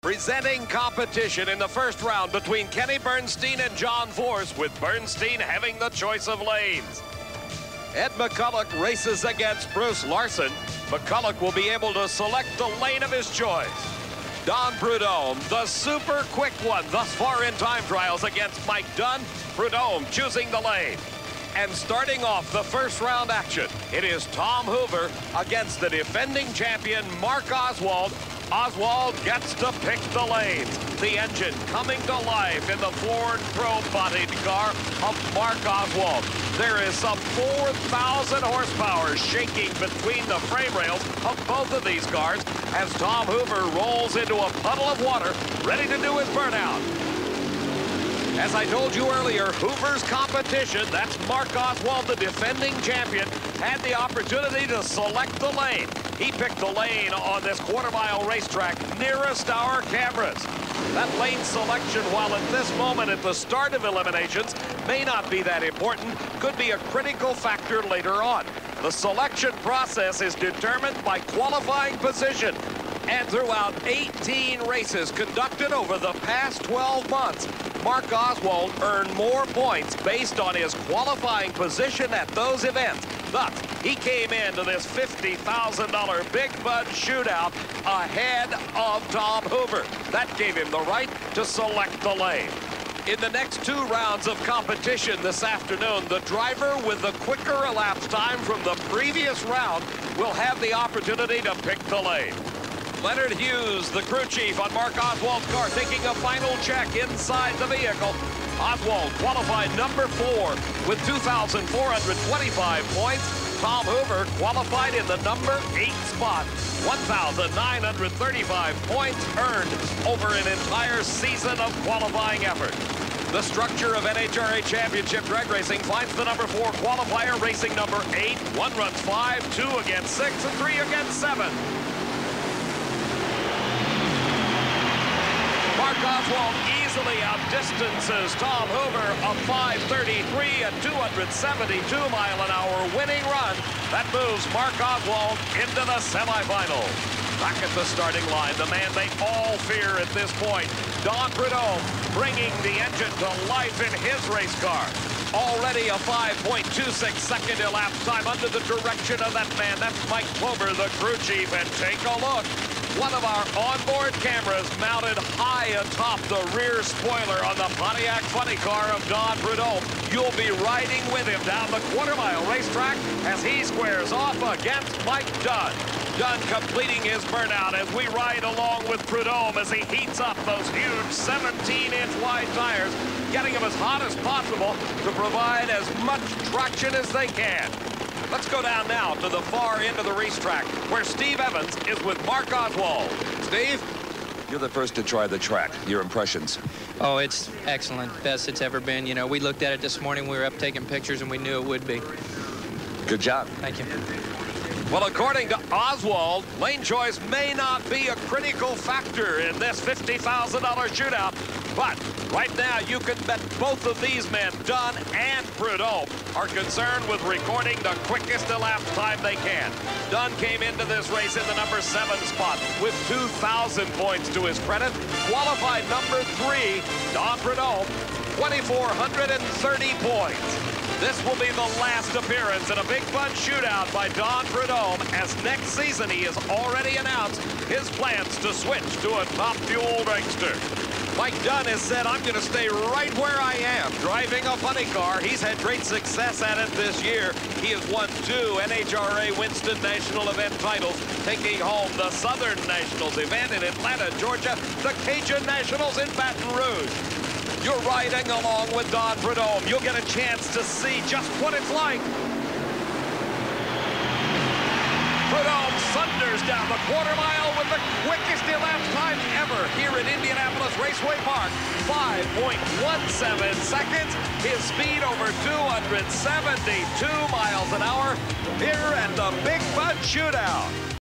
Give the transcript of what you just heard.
Presenting competition in the first round between Kenny Bernstein and John Force, with Bernstein having the choice of lanes. Ed McCulloch races against Bruce Larson. McCulloch will be able to select the lane of his choice. Don Prudhomme, the super quick one thus far in time trials, against Mike Dunn. Prudhomme choosing the lane. And starting off the first round action, it is Tom Hoover against the defending champion Mark Oswald. Oswald gets to pick the lanes. The engine coming to life in the Ford Pro-bodied car of Mark Oswald. There is some 4,000 horsepower shaking between the frame rails of both of these cars as Tom Hoover rolls into a puddle of water, ready to do his burnout. As I told you earlier, Hoover's competition, that's Mark Oswald, the defending champion, had the opportunity to select the lane. He picked the lane on this quarter-mile racetrack nearest our cameras. That lane selection, while at this moment at the start of eliminations may not be that important, could be a critical factor later on. The selection process is determined by qualifying position. And throughout 18 races conducted over the past 12 months, Mark Oswald earned more points based on his qualifying position at those events. Thus, he came into this $50,000 Big Bud Shootout ahead of Tom Hoover. That gave him the right to select the lane. In the next two rounds of competition this afternoon, the driver with the quicker elapsed time from the previous round will have the opportunity to pick the lane. Leonard Hughes, the crew chief on Mark Oswald's car, taking a final check inside the vehicle. Oswald qualified number 4 with 2,425 points. Tom Hoover qualified in the number 8 spot. 1,935 points earned over an entire season of qualifying effort. The structure of NHRA Championship drag racing finds the number 4 qualifier racing number 8. One runs 5, 2 against 6, and 3 against 7. Mark Oswald easily outdistances Tom Hoover, a 5:33 and 272-mile-an-hour winning run. That moves Mark Oswald into the semifinals. Back at the starting line, the man they all fear at this point, Don Prudhomme, bringing the engine to life in his race car. Already a 5.26-second elapsed time under the direction of that man. That's Mike Clover, the crew chief, and take a look. One of our onboard cameras mounted high atop the rear spoiler on the Pontiac funny car of Don Prudhomme. You'll be riding with him down the quarter-mile racetrack as he squares off against Mike Dunn. Dunn completing his burnout as we ride along with Prudhomme as he heats up those huge 17-inch wide tires, getting them as hot as possible to provide as much traction as they can. Let's go down now to the far end of the racetrack where Steve Evans is with Mark Oswald. Steve, you're the first to try the track. Your impressions? Oh, it's excellent. Best it's ever been. You know, we looked at it this morning. We were up taking pictures, and we knew it would be. Good job. Thank you. Well, according to Oswald, lane choice may not be a critical factor in this $50,000 shootout. But right now, you can bet both of these men, Dunn and Prudhomme, are concerned with recording the quickest elapsed time they can. Dunn came into this race in the number 7 spot with 2,000 points to his credit. Qualified number 3, Don Prudhomme, 2,430 points. This will be the last appearance in a Big Bud Shootout by Don Prudhomme, as next season he has already announced his plans to switch to a top-fuel dragster. Mike Dunn has said, I'm going to stay right where I am, driving a funny car. He's had great success at it this year. He has won 2 NHRA Winston National Event titles, taking home the Southern Nationals event in Atlanta, Georgia, the Cajun Nationals in Baton Rouge. You're riding along with Don Prudhomme. You'll get a chance to see just what it's like. Prudhomme thunders down the quarter mile with the quickest elapsed time ever here at Indianapolis Raceway Park. 5.17 seconds. His speed over 272 miles an hour here at the Big Bud Shootout.